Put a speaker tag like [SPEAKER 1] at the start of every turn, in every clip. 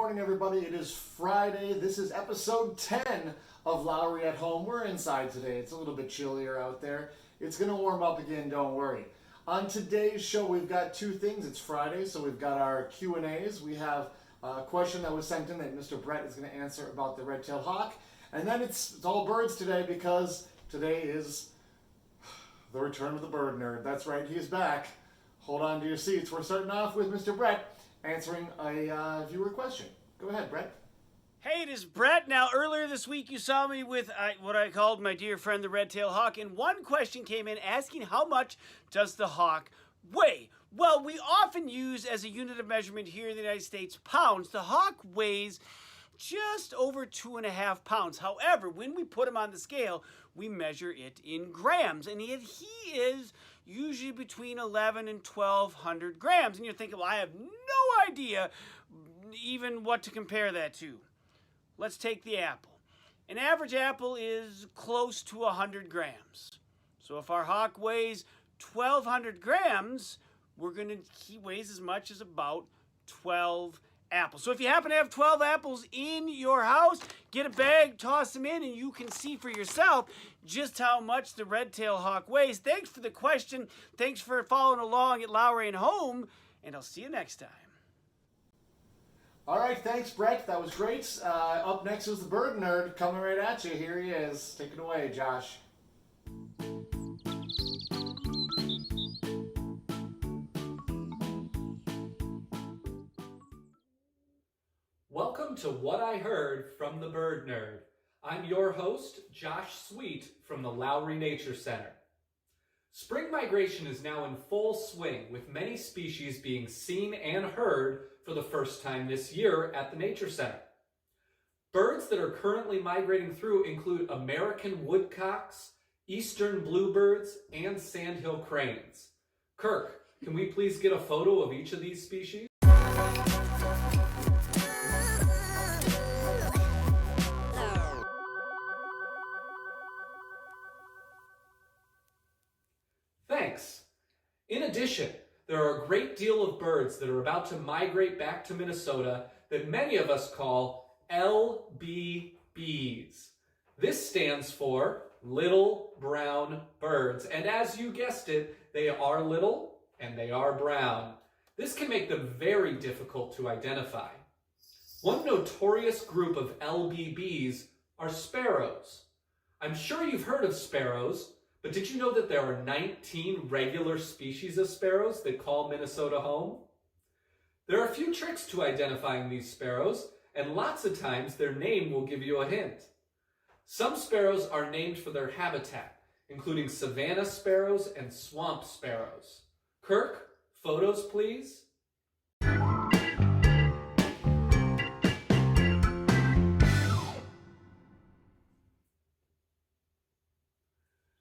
[SPEAKER 1] morning, everybody. It is Friday. This is episode 10 of Lowry at Home. We're inside today. It's a little bit chillier out there. It's going to warm up again, don't worry. On today's show, we've got two things. It's Friday, so we've got our Q&As. We have a question that was sent in that Mr. Brett is going to answer about the red-tailed hawk. And then it's all birds today because today is the return of the bird nerd. That's right, he is back. Hold on to your seats. We're starting off with Mr. Brett answering a viewer question. Go ahead, Brett.
[SPEAKER 2] Hey, it is Brett. Now, earlier this week, you saw me with what I called my dear friend, the red-tailed hawk, and one question came in asking how much does the hawk weigh? Well, we often use as a unit of measurement here in the United States pounds. The hawk weighs just over 2.5 pounds. However, when we put him on the scale, we measure it in grams, and he is usually between 11 and 1,200 grams. And you're thinking, well, I have no idea even what to compare that to. Let's take the apple. An average apple is close to 100 grams. So if our hawk weighs 1,200 grams, he weighs as much as about 12 apples. So if you happen to have 12 apples in your house, get a bag, toss them in, and you can see for yourself just how much the red-tailed hawk weighs. Thanks for the question. Thanks for following along at Lowry and Home, and I'll see you next time.
[SPEAKER 1] All right, thanks, Brett. That was great. Up next is the bird nerd coming right at you. Here he is. Take it away, Josh.
[SPEAKER 3] Welcome to What I Heard from the Bird Nerd. I'm your host, Josh Sweet from the Lowry Nature Center. Spring migration is now in full swing, with many species being seen and heard for the first time this year at the Nature Center. Birds that are currently migrating through include American woodcocks, eastern bluebirds, and sandhill cranes. Kirk, can we please get a photo of each of these species? Thanks. In addition, there are a great deal of birds that are about to migrate back to Minnesota that many of us call LBBs. This stands for Little Brown Birds, and as you guessed it, they are little and they are brown. This can make them very difficult to identify. One notorious group of LBBs are sparrows. I'm sure you've heard of sparrows, but did you know that there are 19 regular species of sparrows that call Minnesota home? There are a few tricks to identifying these sparrows, and lots of times their name will give you a hint. Some sparrows are named for their habitat, including savanna sparrows and swamp sparrows. Kirk, photos please.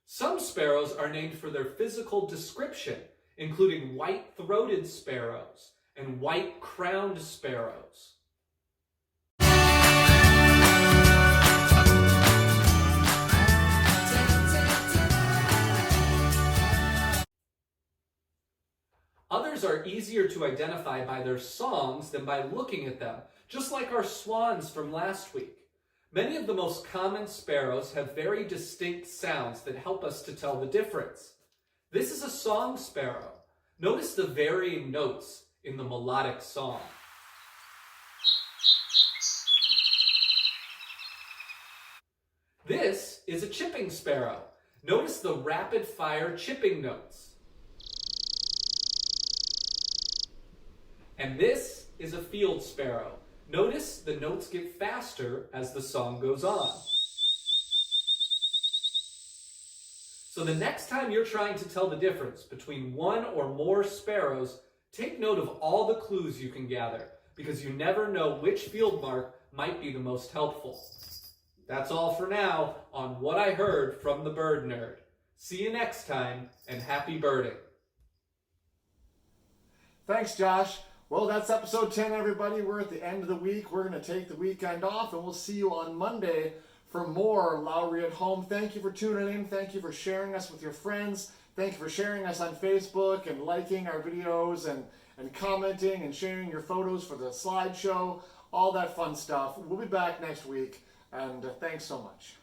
[SPEAKER 3] Some sparrows are named for their physical description, including white-throated sparrows and white-crowned sparrows. Others are easier to identify by their songs than by looking at them, just like our swans from last week. Many of the most common sparrows have very distinct sounds that help us to tell the difference. This is a song sparrow. Notice the varying notes in the melodic song. This is a chipping sparrow. Notice the rapid-fire chipping notes. And this is a field sparrow. Notice the notes get faster as the song goes on. So the next time you're trying to tell the difference between one or more sparrows, take note of all the clues you can gather, because you never know which field mark might be the most helpful. That's all for now on What I Heard from the Bird Nerd. See you next time, and happy birding.
[SPEAKER 1] Thanks, Josh. Well, that's episode 10, everybody. We're at the end of the week. We're going to take the weekend off, and we'll see you on Monday for more Lowry at Home. Thank you for tuning in. Thank you for sharing us with your friends. Thank you for sharing us on Facebook and liking our videos and commenting and sharing your photos for the slideshow. all that fun stuff. We'll be back next week, and thanks so much.